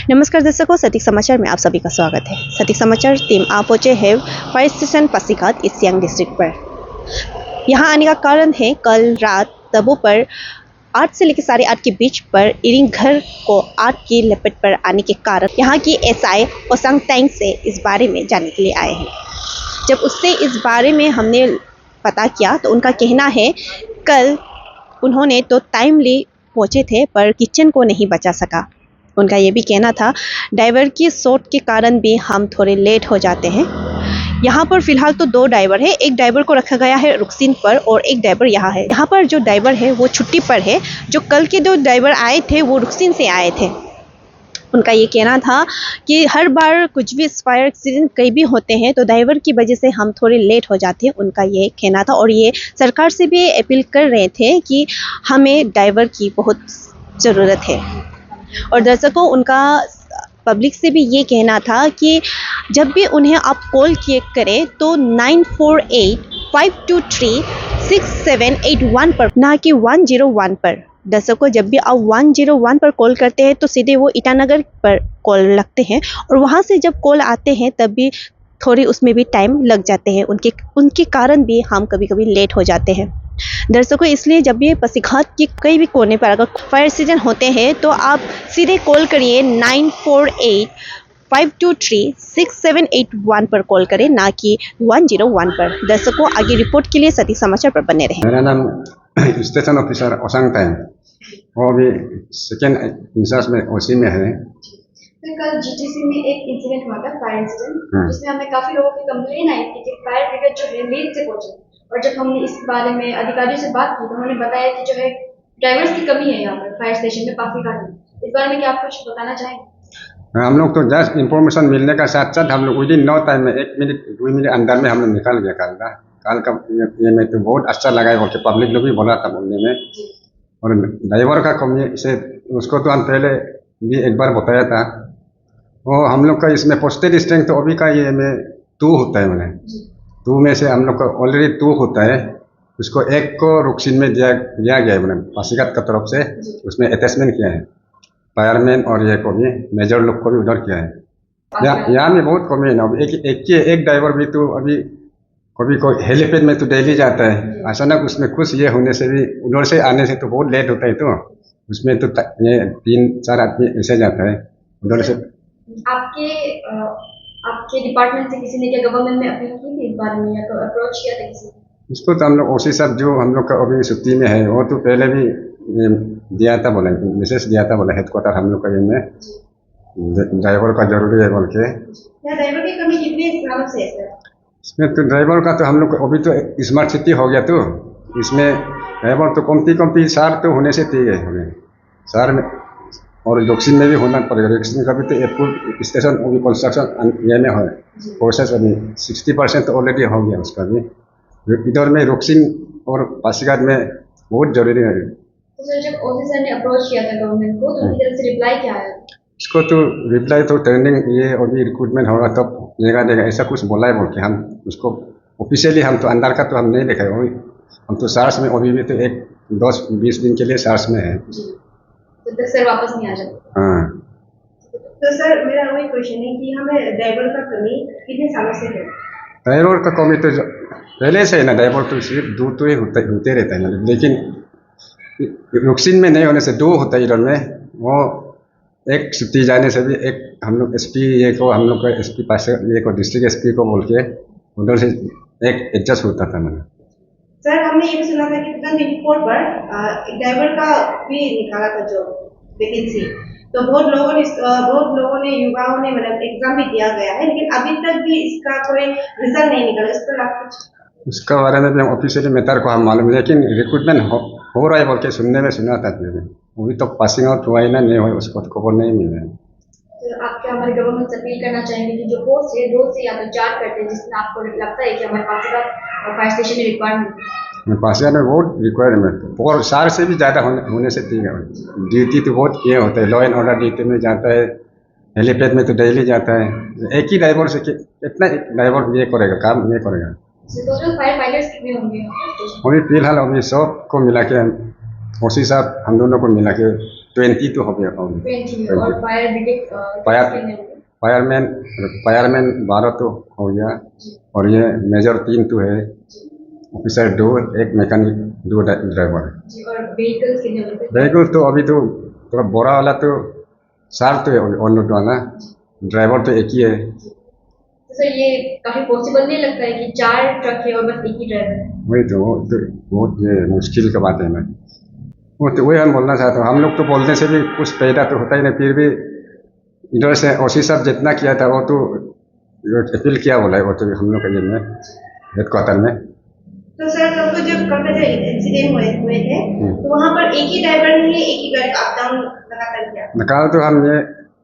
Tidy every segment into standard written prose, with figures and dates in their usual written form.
नमस्कार दर्शकों, सटीक समाचार में आप सभी का स्वागत है। सटीक समाचार टीम आ पहुंचे है fire station Pasighat east Siang district पर। यहां आने का कारण है कल रात तबो पर 8 से लेकर 8:30 के बीच पर इरिंग घर को आग की लपेट पर आने के कारण यहां की एसआई ओसांग टैंग से इस बारे में जानने के लिए आए हैं। जब उससे इस बारे में हमने पता किया तो उनका कहना है कल उन्होंने तो टाइमली पहुंचे थे पर किचन को नहीं बचा सका। उनका ये भी कहना था ड्राइवर की शॉट के कारण भी हम थोड़े लेट हो जाते हैं। यहाँ पर फिलहाल तो 2 ड्राइवर है, एक ड्राइवर को रखा गया है रुकसिन पर और एक ड्राइवर यहाँ है। यहाँ पर जो ड्राइवर है वो छुट्टी पर है। जो कल के 2 ड्राइवर आए थे वो रुकसिन से आए थे। उनका ये कहना था कि हर बार कुछ भी फायर एक्सीडेंट कहीं भी होते हैं तो ड्राइवर की वजह से हम थोड़े लेट हो जाते हैं। उनका ये कहना था और ये सरकार से भी अपील कर रहे थे कि हमें ड्राइवर की बहुत ज़रूरत है। और दर्शकों, उनका पब्लिक से भी ये कहना था कि जब भी उन्हें आप कॉल किए करें तो 9485236781 पर, ना कि 101 पर। दर्शकों, जब भी आप 101 पर कॉल करते हैं तो सीधे वो ईटानगर पर कॉल लगते हैं और वहाँ से जब कॉल आते हैं तब भी थोड़ी उसमें भी टाइम लग जाते हैं। उनके कारण भी हम कभी कभी लेट हो जाते हैं। दर्शकों, इसलिए जब भी पासीघाट के कई भी कोने पर अगर फायर एक्सीडेंट होते हैं तो आप सीधे कॉल करिए 9485236781 पर कॉल करें, ना कि 101 पर। दर्शकों, आगे रिपोर्ट के लिए सटीक समाचार पर बने रहें। मेरा नाम स्टेशन ऑफिसर ओसांग टैंग, वो अभी सेकेंड इंचार्ज में ओसी में है। कल जीटीसी में एक इंसिडेंट हुआ था, फायर इंसिडेंट, जिसमें हमें काफी लोगों की कंप्लेन आई थी कि फायर ब्रिगेड जो है लेट से पहुंचे। और जब हमने इस बारे में अधिकारियों से बात की तो उन्होंने बताया कि जो है ड्राइवर्स की कमी है यहाँ पर फायर स्टेशन में पासीघाट में। इस बारे में क्या आप कुछ बताना चाहेंगे? हम लोग तो जस्ट इंफॉर्मेशन मिलने का साथ साथ हम लोग विदिन नो टाइम में 1 मिनट 2 मिनट अंदर में हम लोग निकल गया। कल का ये में तो बहुत अच्छा लगा है, बोल के पब्लिक लोग भी बोला था बोलने में। और ड्राइवर का कमी से उसको तो हम पहले भी एक बार बताया था। वो हम लोग का इसमें पोस्टेड स्ट्रेंथ तो अभी का ये में 2 होता है। मैंने 2 में से हम लोग का ऑलरेडी 2 होता है, उसको 1 को रुकसिन में दिया गया है। मैंने पासीघाट का तरफ से उसमें अटैचमेंट किया है। फायरमैन और ये को भी मेजर लोग को भी उधर किया है। यहाँ में बहुत कमी है ना। एक ड्राइवर भी तो अभी कभी कोई हेलीपैड में तो डेली जाता है। अचानक उसमें कुछ ये होने से भी उधर से आने से तो बहुत लेट होता है। तो उसमें तो ये 3-4 आदमी ऐसे जाता है उधर से। आपके डिपार्टमेंट से किसी ने क्या गवर्नमेंट में अपील की थी इस बारे में, या तो अप्रोच किया था किसी ने? इसको तो हम लोग ओसी साहब जो हम लोग का अभी छुट्टी में है वो तो पहले भी दिया था, बोला मैसेज दिया था, बोला हेडक्वार्टर हम लोग का ये में ड्राइवर का जरूरी है बोल के। ड्राइवर की कमी कितने सालों से है सर? इसमें तो ड्राइवर का तो हम लोग अभी तो स्मार्ट सिटी हो गया, तो इसमें ड्राइवर तो कमती 4 तो होने से ठीक है हमें शहर में। और रुकसिन में भी होना पड़ेगा। रुकसिन का भी तो एयरपोर्ट स्टेशन अभी कंस्ट्रक्शन ये में है प्रोसेस, अभी 60% तो ऑलरेडी हो गया उसका भी। इधर में रुकसिन और पासीघाट में बहुत जरूरी है। तो सर, जब ओसी सर ने अप्रोच किया था गवर्नमेंट को तो उनकी तरफ से रिप्लाई क्या आया? इसको तो रिप्लाई तो ट्रेनिंग ये अभी रिक्रूटमेंट होगा तब देगा ऐसा कुछ बोला है बोल के। हम उसको ऑफिशियली हम तो अंदर का तो हम नहीं देखा है। हम तो सार्स में अभी भी तो 10-20 दिन के लिए सार्स में है। तो सर वापस नहीं आ जाते? हाँ। तो सर, मेरा वही क्वेश्चन है कि हमें ड्राइवर का कमी कितने सालों से है? ड्राइवर का कमी तो पहले से है ना। ड्राइवर तो सिर्फ 2 तो ही होते रहता है, लेकिन रुकसिन में नहीं होने से 2 होता है इधर में। वो एक छुट्टी जाने से भी एक हम लोग एसपी ये को हम लोग का एसपी पास ये को डिस्ट्रिक्ट एसपी को बोल के उधर से एक एडजस्ट होता था। मैंने सर, हमने ये भी सुना था कि 2024 पर ड्राइवर का भी निकाला था जो वैकेंसी, तो बहुत लोगों ने युवाओं ने मतलब एग्जाम भी दिया गया है, लेकिन अभी तक भी इसका कोई रिजल्ट नहीं निकला। इस पर आप कुछ? उसका बारे में भी ऑफिशियली मेथड को हम मालूम, लेकिन रिक्रूटमेंट हो रहा है बोल के सुनने में सुना था। अभी तो पासिंग आउट हुआ ही ना, नहीं हुआ उसको तो खबर नहीं मिला है। तो आप क्या हमारे गवर्नमेंट से अपील करना चाहेंगे कि जो पोस्ट है 2 से या तो 4 करते हैं, जिसमें आपको लगता है कि हमारे पासीघाट फायर स्टेशन में रिक्वायरमेंट पासीघाट में बहुत रिक्वायरमेंट और 4 से भी ज़्यादा होने से ठीक है। ड्यूटी तो बहुत ये होता है, लॉ एंड ऑर्डर ड्यूटी में जाता है, हेलीपैड में तो डेली जाता है। एक ही ड्राइवर से कितना ड्राइवर ये करेगा काम, ये करेगा। टोटल फायर फाइटर्स कितने होंगे? अभी फिलहाल अभी सबको मिला के ओसी साहब हम दोनों को मिला के 20 तो हो गया। 20 और फायर ब्रिगेड फायरमैन फायरमैन 12 तो हो गया, और ये मेजर 3 तो है, ऑफिसर 2, एक मैकेनिक, 2 ड्राइवर। जी, और व्हीकल्स कितने होते हैं? व्हीकल तो अभी तो थोड़ा बड़ा वाला तो 4 तो है ऑन रोड वाला, ड्राइवर तो एक ही है। तो सर ये काफी पॉसिबल नहीं लगता है कि 4 ट्रक है और बस एक ही ड्राइवर है? वही तो बहुत ये मुश्किल का बात है ना। वो तो वही हम बोलना चाहते हैं, हम लोग तो बोलने से भी कुछ पैदा तो होता ही नहीं, फिर भी इधर से ओसी साहब जितना किया था वो तो अपील किया बोला है, वो तो हम लोग का ये में हेडक्वार्टर में। तो सर कल जब जो इंसिडेंट हुए थे तो वहाँ पर एक ही ड्राइवर ने एक ही गाड़ी अप डाउन लगातार किया? निकाल तो हम ये,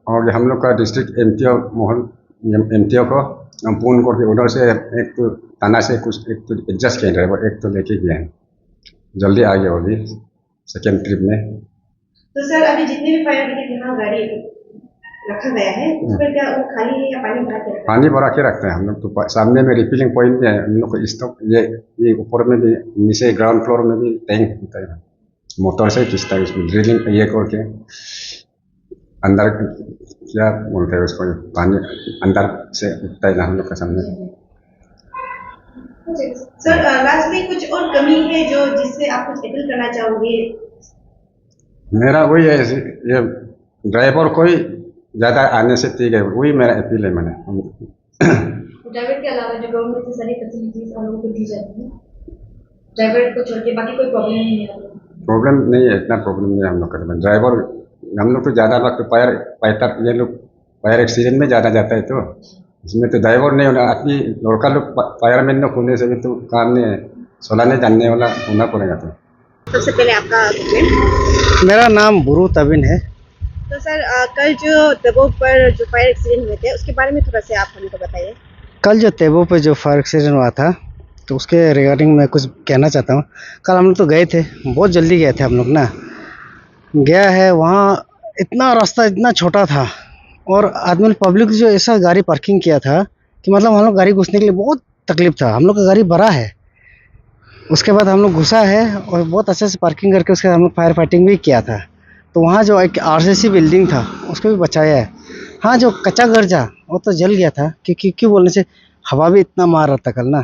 और हम लोग का डिस्ट्रिक्ट एमटीओ मोहन एमटीओ को हम फोन करके उधर से एक तो थाना से कुछ एक तो एडजस्ट किया ड्राइवर, एक तो लेके गया है, जल्दी आ गया होगी सेकेंड ट्रिप में। तो सर अभी जितने भी फायर ब्रिगेड यहाँ गाड़ी रखा गया है उस पर क्या वो खाली है या पानी भरा के? पानी भरा के रखते हैं हम लोग, तो सामने में रिफिलिंग पॉइंट भी है हम लोग को, स्टॉक ये ऊपर में भी, नीचे ग्राउंड फ्लोर में भी टैंक होता है, मोटर से खींचता है उसमें ड्रिलिंग ये करके अंदर, क्या बोलते हैं उसको, पानी अंदर से उठता है ना हम लोग के सामने। सर लास्ट में कुछ और कमी है जो जिससे आप कुछ अपील करना चाहोगे? मेरा वही है, ये ड्राइवर कोई ज़्यादा आने से ठीक है, वही मेरा अपील है। मैंने ड्राइवर के अलावा जो गवर्नमेंट से सारी फैसिलिटीज हम लोगों को दी जाती है, ड्राइवर को छोड़ के बाकी कोई प्रॉब्लम नहीं है? प्रॉब्लम नहीं है, इतना प्रॉब्लम नहीं है हम लोग का ड्राइवर। हम लोग तो ज़्यादा वक्त फायर ये लोग फायर एक्सीडेंट में ज़्यादा जाता है, तो इसमें तो ड्राइवर नहीं होना, अपनी लोकल लोग फायरमैन लोग होने से भी तो काम नहीं है, चलाने जानने वाला होना पड़ेगा। तो सबसे पहले आपका comment। मेरा नाम बुरू तबिन है। तो सर कल जो तबो पर जो फायर एक्सीडेंट हुए थे उसके बारे में थोड़ा सा आप हमें को बताइए। कल जो तेबो पे जो फायर एक्सीडेंट हुआ था तो उसके रिगार्डिंग मैं कुछ कहना चाहता हूँ। कल हम लोग तो गए थे, बहुत जल्दी गए थे हम लोग ना, गया है वहाँ, इतना रास्ता इतना छोटा था और आदमी पब्लिक जो ऐसा गाड़ी पार्किंग किया था कि मतलब हम लोग गाड़ी घुसने के लिए बहुत तकलीफ था। हम लोग का गाड़ी भरा है, उसके बाद हम लोग घुसा है और बहुत अच्छे से पार्किंग करके उसके बाद हम लोग फायर फाइटिंग भी किया था। तो वहाँ जो एक आरसीसी बिल्डिंग था उसको भी बचाया है। हाँ, जो कच्चा घर था वो तो जल गया था, क्योंकि क्यों बोलने से हवा भी इतना मार रहा था कल ना,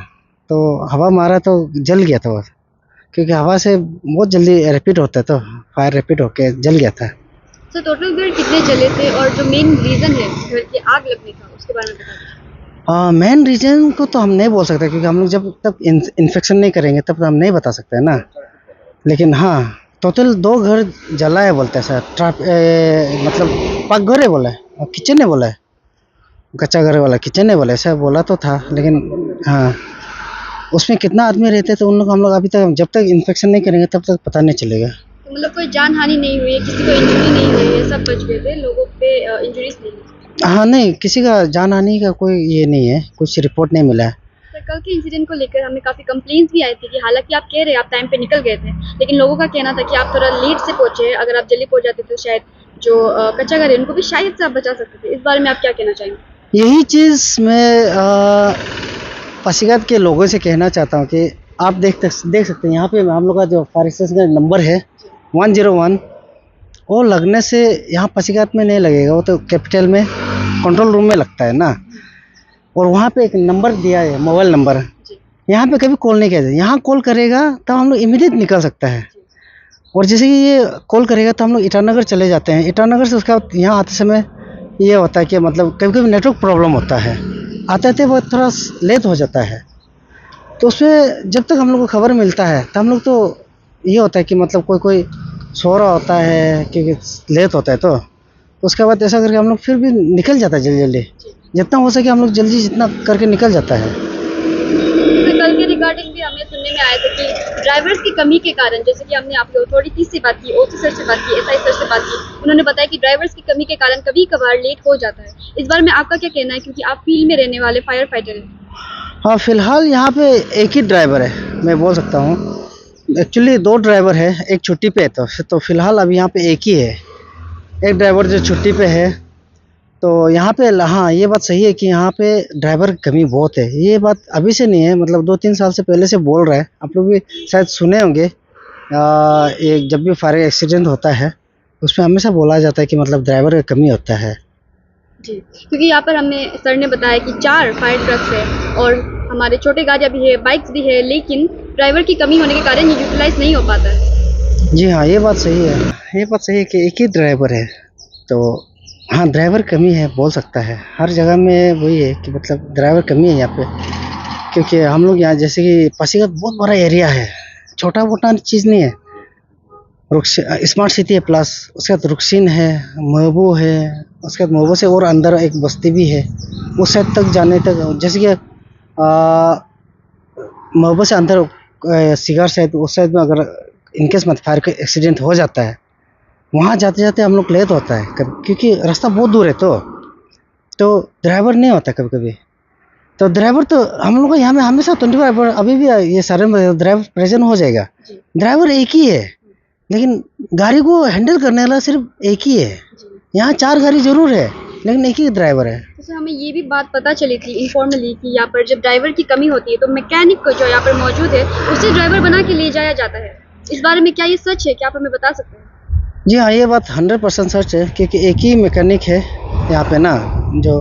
तो हवा मारा तो जल गया था वो, क्योंकि हवा से बहुत जल्दी रैपिड होता है, तो फायर रैपिड होके जल गया था। सर टोटल घर कितने जले थे और जो मेन रीजन है घर की आग लगने का उसके बारे में बताइए। मेन रीजन को तो हम नहीं बोल सकते, क्योंकि हम लोग जब तक इन्फेक्शन नहीं करेंगे तब तो हम नहीं बता सकते हैं ना। लेकिन हाँ, टोटल 2 घर जला है बोलते हैं सर। मतलब पक घर है बोला है और किचन है बोला है, कच्चा घर वाला किचन है बोला, ऐसा बोला तो था। लेकिन हाँ, उसमें कितना आदमी रहते तो उन लोग हम लोग अभी तक जब तक इन्फेक्शन नहीं करेंगे तब तक पता नहीं चलेगा। तो मतलब कोई जान हानि नहीं हुई है, किसी को इंजरी नहीं हुई है, सब बच गए थे, लोगों पे इंजरीज नहीं हुई? हाँ नहीं, किसी का जान हानि का कोई ये नहीं है, कुछ रिपोर्ट नहीं मिला है। सर कल के इंसिडेंट को लेकर हमें काफ़ी कंप्लेंट्स भी आई थी कि हालांकि आप कह रहे हैं आप टाइम पे निकल गए थे, लेकिन लोगों का कहना था कि आप थोड़ा लेट से पहुंचे, अगर आप जल्दी पहुंच जाते तो शायद जो कच्चा घर है उनको भी शायद से आप बचा सकते थे। इस बारे में आप क्या कहना चाहेंगे? यही चीज़ मैं पासीघाट के लोगों से कहना चाहता हूँ कि आप देख सकते हैं यहाँ पे हम लोग का जो फायर एक्सीडेंट का नंबर है 101, वो लगने से यहाँ पासीघाट में नहीं लगेगा, वो तो कैपिटल में कंट्रोल रूम में लगता है ना। और वहाँ पे एक नंबर दिया है, मोबाइल नंबर, यहाँ पे कभी कॉल नहीं किया जाता, यहाँ कॉल करेगा तब हम लोग इमीडिएट निकल सकता है। और जैसे कि ये कॉल करेगा तो हम लोग ईटानगर चले जाते हैं, ईटानगर से उसका यहाँ आते समय ये होता है कि मतलब कभी कभी नेटवर्क प्रॉब्लम होता है, आते बहुत थोड़ा लेट हो जाता है। तो उसमें जब तक हम लोग को खबर मिलता है तो हम लोग तो ये होता है कि मतलब कोई सो रहा होता है क्योंकि लेट होता है, तो उसके बाद ऐसा करके हम लोग फिर भी निकल जाता है जल्दी, जितना हो सके हम लोग जल्दी जितना करके निकल जाता है। कल के रिगार्डिंग भी हमें सुनने में आया था कि ड्राइवर्स की कमी के कारण, जैसे कि हमने आपके अथॉरिटी से बात की, ऑफिसर से बात की, एसआई सर से बात की, उन्होंने बताया कि ड्राइवर्स की कमी के कारण कभी कभार लेट हो जाता है। इस बारे में आपका क्या कहना है, क्योंकि आप फील्ड में रहने वाले फायर फाइटर हैं? हाँ, फिलहाल यहाँ पे एक ही ड्राइवर है, मैं बोल सकता हूँ। एक्चुअली 2 ड्राइवर है, एक छुट्टी पे है, तो फिलहाल अभी यहाँ पे एक ही है, एक ड्राइवर जो छुट्टी पे है। तो यहाँ पे हाँ, ये बात सही है कि यहाँ पे ड्राइवर की कमी बहुत है। ये बात अभी से नहीं है, मतलब 2-3 साल से पहले से बोल रहा है, आप लोग भी शायद सुने होंगे। जब भी फायर एक्सीडेंट होता है उसमें हमेशा बोला जाता है कि मतलब ड्राइवर का कमी होता है। जी, क्योंकि यहाँ पर हमें सर ने बताया कि 4 फायर ट्रक्स है और हमारे छोटे गाड़ियाँ भी है, बाइक्स भी है, लेकिन ड्राइवर की कमी होने के कारण ये यूटिलाइज नहीं हो पाता है। जी हाँ, ये बात सही है। ये बात सही है कि एक ही ड्राइवर है, तो हाँ ड्राइवर कमी है बोल सकता है। हर जगह में वही है कि मतलब ड्राइवर कमी है यहाँ पे, क्योंकि हम लोग यहाँ जैसे कि पासीघाट बहुत बड़ा एरिया है, छोटा मोटा चीज़ नहीं है। स्मार्ट सिटी है, प्लस उसके बाद रुकसिन है, महबू है, उसके बाद महबू से और अंदर एक बस्ती भी है। उस साइड तक जाने तक जैसे कि महबू से अंदर सिगार साइड, उस साइड में अगर इनकेस मत फायर का एक्सीडेंट हो जाता है, वहाँ जाते जाते हम लोग लेट होता है कभी, क्योंकि रास्ता बहुत दूर है, तो ड्राइवर नहीं होता कभी कभी। तो ड्राइवर तो हम लोग को यहाँ में हमेशा 24 अभी भी ये सारे में ड्राइवर प्रेजेंट हो जाएगा। ड्राइवर एक ही है, लेकिन गाड़ी को हैंडल करने वाला सिर्फ एक ही है। यहाँ 4 गाड़ी जरूर है, लेकिन एक ही ड्राइवर है। जैसे हमें ये भी बात पता चली थी इनफॉर्मली कि यहाँ पर जब ड्राइवर की कमी होती है तो मैकेनिक को जो यहाँ पर मौजूद है उसे ड्राइवर बना के ले जाया जाता है। इस बारे में क्या ये सच है, क्या आप हमें बता सकते हैं? जी हाँ, ये बात 100% सच है, क्योंकि एक ही मैकेनिक है यहाँ पे ना, जो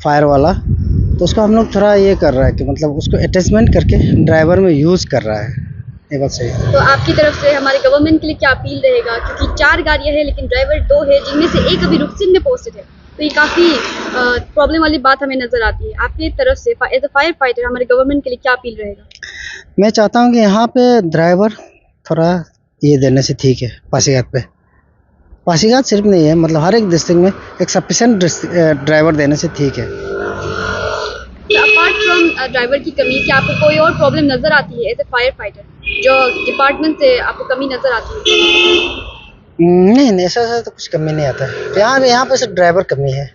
फायर वाला। तो उसको हम लोग थोड़ा ये कर रहा है कि मतलब उसको अटैचमेंट करके ड्राइवर में यूज़ कर रहा है। ये बात सही है। तो आपकी तरफ से हमारे गवर्नमेंट के लिए क्या अपील रहेगा, क्योंकि 4 गाड़ियाँ हैं लेकिन ड्राइवर 2 है, जिनमें से एक अभी रुकसिन में पोस्टेड है, तो ये काफ़ी प्रॉब्लम वाली बात हमें नज़र आती है। आपकी तरफ से एज अ फायर फाइटर हमारे गवर्नमेंट के लिए क्या अपील रहेगा? मैं चाहता हूँ कि यहाँ पे ड्राइवर थोड़ा ये देने से ठीक है। पासीघाट सिर्फ नहीं है, मतलब हर एक डिस्ट्रिक्ट में एक सफिशिएंट ड्राइवर देने से ठीक है। अपार्ट फ्रॉम ड्राइवर की कमी, क्या आपको कोई और प्रॉब्लम नज़र आती है एज ए फायर फाइटर, जो डिपार्टमेंट से आपको कमी नज़र आती है? नहीं, ऐसा तो कुछ कमी नहीं आता है। यहाँ पे सिर्फ ड्राइवर कमी है।